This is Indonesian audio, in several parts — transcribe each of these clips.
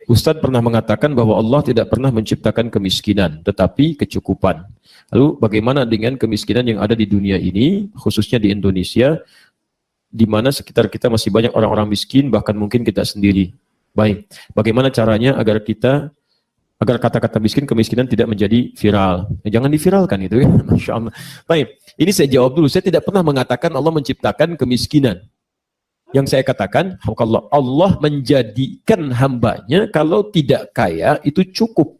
Ustadz pernah mengatakan bahwa Allah tidak pernah menciptakan kemiskinan, tetapi kecukupan. Lalu bagaimana dengan kemiskinan yang ada di dunia ini, khususnya di Indonesia, di mana sekitar kita masih banyak orang-orang miskin, bahkan mungkin kita sendiri. Baik, bagaimana caranya agar kata-kata miskin, kemiskinan tidak menjadi viral? Jangan diviralkan itu ya, Masya Allah. Baik, ini saya jawab dulu. Saya tidak pernah mengatakan Allah menciptakan kemiskinan. Yang saya katakan, Allah menjadikan hambanya kalau tidak kaya itu cukup.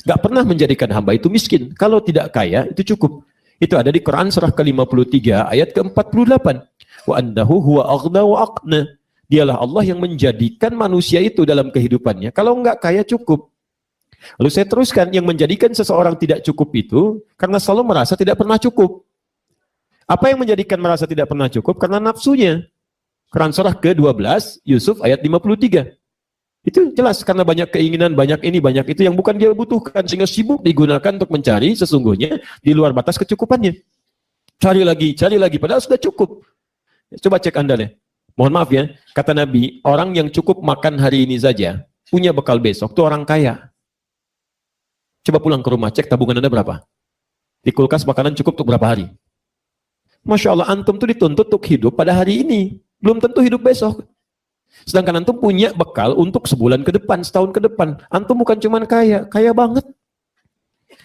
Gak pernah menjadikan hamba itu miskin. Kalau tidak kaya itu cukup. Itu ada di Quran surah ke-53 ayat ke-48. Wa annahu huwa aghna wa aqna. Dialah Allah yang menjadikan manusia itu dalam kehidupannya. Kalau enggak kaya cukup. Lalu saya teruskan, yang menjadikan seseorang tidak cukup itu karena selalu merasa tidak pernah cukup. Apa yang menjadikan merasa tidak pernah cukup? Karena nafsunya. Quran surah ke-12 Yusuf ayat 53. Itu jelas karena banyak keinginan, banyak ini, banyak itu yang bukan dia butuhkan, sehingga sibuk digunakan untuk mencari sesungguhnya di luar batas kecukupannya. Cari lagi, padahal sudah cukup. Coba cek Anda deh. Mohon maaf ya, kata Nabi, orang yang cukup makan hari ini saja, punya bekal besok, itu orang kaya. Coba pulang ke rumah, cek tabungan Anda berapa. Di kulkas makanan cukup untuk berapa hari. Masya Allah, antum tuh dituntut untuk hidup pada hari ini. Belum tentu hidup besok. Sedangkan antum punya bekal untuk sebulan ke depan, setahun ke depan. Antum bukan cuma kaya, kaya banget.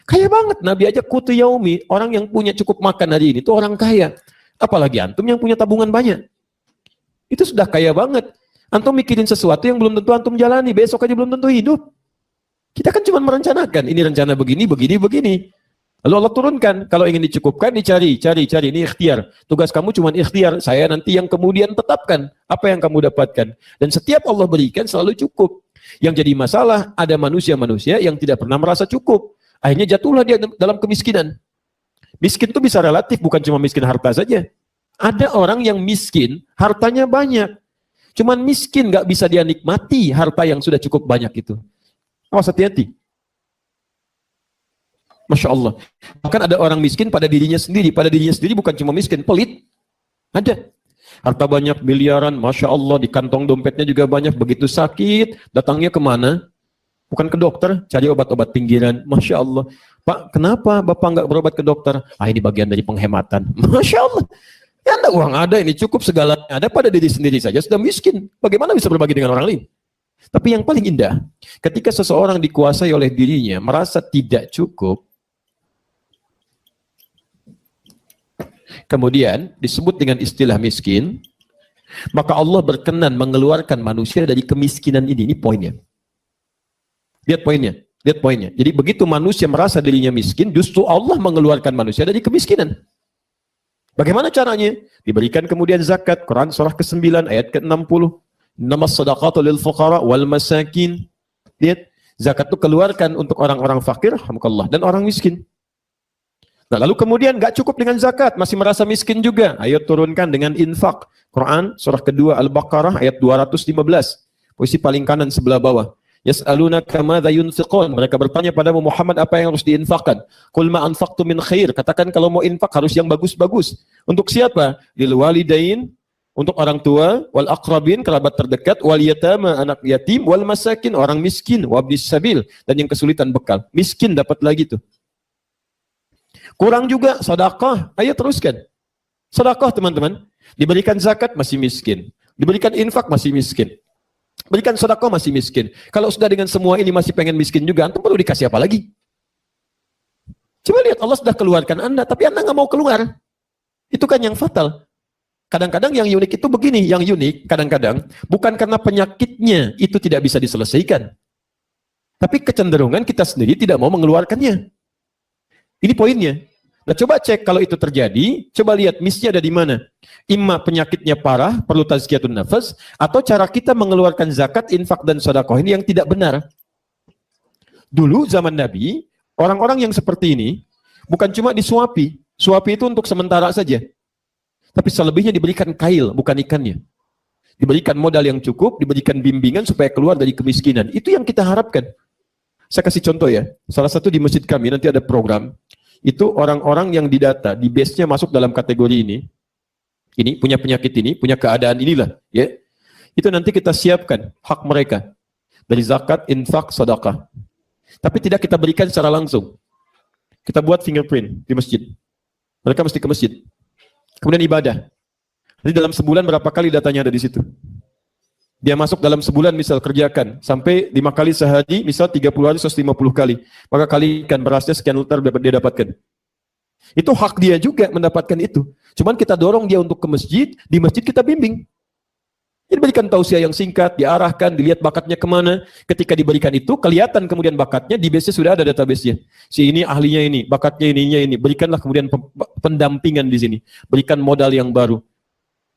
Kaya banget. Nabi aja kutu yaumi, orang yang punya cukup makan hari ini itu orang kaya. Apalagi antum yang punya tabungan banyak. Itu sudah kaya banget. Antum mikirin sesuatu yang belum tentu antum jalani, besok aja belum tentu hidup. Kita kan cuma merencanakan, ini rencana begini. Lalu Allah turunkan, kalau ingin dicukupkan, dicari, ini ikhtiar. Tugas kamu cuma ikhtiar, saya nanti yang kemudian tetapkan apa yang kamu dapatkan. Dan setiap Allah berikan selalu cukup. Yang jadi masalah, ada manusia-manusia yang tidak pernah merasa cukup. Akhirnya jatuhlah dia dalam kemiskinan. Miskin itu bisa relatif, bukan cuma miskin harta saja. Ada orang yang miskin, hartanya banyak. Cuman miskin, gak bisa dia nikmati harta yang sudah cukup banyak itu. Awas hati-hati. Masya Allah. Bahkan ada orang miskin pada dirinya sendiri. Pada dirinya sendiri bukan cuma miskin, pelit. Ada. Harta banyak, miliaran, Masya Allah. Di kantong dompetnya juga banyak. Begitu sakit, datangnya kemana? Bukan ke dokter, cari obat-obat pinggiran. Masya Allah. Pak, kenapa Bapak nggak berobat ke dokter? Ah, ini bagian dari penghematan. Masya Allah. Ya anda uang ada, ini cukup segalanya. Ada pada diri sendiri saja, sudah miskin. Bagaimana bisa berbagi dengan orang lain? Tapi yang paling indah, ketika seseorang dikuasai oleh dirinya, merasa tidak cukup, kemudian disebut dengan istilah miskin, maka Allah berkenan mengeluarkan manusia dari kemiskinan ini. Ini poinnya. Lihat poinnya. Jadi begitu manusia merasa dirinya miskin, justru Allah mengeluarkan manusia dari kemiskinan. Bagaimana caranya? Diberikan kemudian zakat. Quran surah ke-9 ayat ke-60. Namas sadaqatu lil fuqara wal masakin. Lihat, zakat itu keluarkan untuk orang-orang fakir, alhamdulillah, dan orang miskin. Nah, lalu kemudian gak cukup dengan zakat, masih merasa miskin juga. Ayo turunkan dengan infak. Quran surah kedua Al-Baqarah ayat 215. Posisi paling kanan sebelah bawah. Yas'alunaka madza yunfiqun. Mereka bertanya padamu Muhammad apa yang harus diinfakkan. Qul ma anfaqtu min khair. Katakan kalau mau infak harus yang bagus-bagus. Untuk siapa? Lil walidain, untuk orang tua, wal aqrabin, kerabat terdekat, wal yatama, anak yatim, wal masakin, orang miskin, wabnis sabil, dan yang kesulitan bekal. Miskin dapat lagi tuh. Kurang juga sedekah. Ayo teruskan. Sedekah teman-teman. Diberikan zakat masih miskin. Diberikan infak masih miskin. Berikan sedekah masih miskin. Kalau sudah dengan semua ini masih pengen miskin juga, antum perlu dikasih apa lagi? Coba lihat, Allah sudah keluarkan Anda, tapi Anda nggak mau keluar. Itu kan yang fatal. Kadang-kadang yang unik itu begini, yang unik kadang-kadang bukan karena penyakitnya itu tidak bisa diselesaikan. Tapi kecenderungan kita sendiri tidak mau mengeluarkannya. Ini poinnya. Nah, coba cek kalau itu terjadi, coba lihat misnya ada di mana. Imma penyakitnya parah, perlu tazkiyatun nafas, atau cara kita mengeluarkan zakat, infak, dan sedekah ini yang tidak benar. Dulu zaman Nabi, orang-orang yang seperti ini, bukan cuma disuapi. Suapi itu untuk sementara saja. Tapi selebihnya diberikan kail, bukan ikannya. Diberikan modal yang cukup, diberikan bimbingan supaya keluar dari kemiskinan. Itu yang kita harapkan. Saya kasih contoh ya. Salah satu di masjid kami nanti ada program. Itu orang-orang yang didata, di base-nya masuk dalam kategori ini punya penyakit ini, punya keadaan inilah, ya. Itu nanti kita siapkan hak mereka. dari zakat, infak, sedekah. Tapi tidak kita berikan secara langsung. Kita buat fingerprint di masjid. Mereka mesti ke masjid. Kemudian ibadah. Jadi dalam sebulan berapa kali datanya ada di situ? Dia masuk dalam sebulan misal kerjakan sampai 5 kali sehari, misal 30 hari 150 kali. Maka kalikan berasnya sekian liter dia dapatkan. Itu hak dia juga mendapatkan itu. Cuman kita dorong dia untuk ke masjid, di masjid kita bimbing. Jadi berikan tausiah yang singkat, diarahkan, dilihat bakatnya kemana. Ketika diberikan itu, kelihatan kemudian bakatnya, di base-nya sudah ada database-nya. Si ini ahlinya ini, bakatnya ininya ini. Berikanlah kemudian pendampingan di sini. Berikan modal yang baru.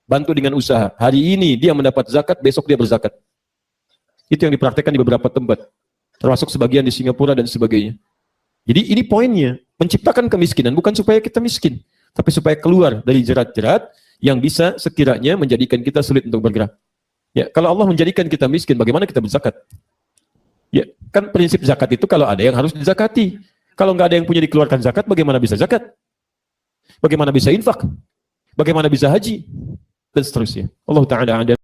Bantu dengan usaha. Hari ini dia mendapat zakat, besok dia berzakat. Itu yang dipraktekkan di beberapa tempat. Termasuk sebagian di Singapura dan sebagainya. Jadi ini poinnya. Menciptakan kemiskinan bukan supaya kita miskin. Tapi supaya keluar dari jerat-jerat yang bisa sekiranya menjadikan kita sulit untuk bergerak. Ya, kalau Allah menjadikan kita miskin, bagaimana kita berzakat? Ya, kan prinsip zakat itu kalau ada yang harus dizakati. Kalau nggak ada yang punya dikeluarkan zakat, bagaimana bisa zakat? Bagaimana bisa infak? Bagaimana bisa haji? Dan seterusnya. Allah Ta'ala ada.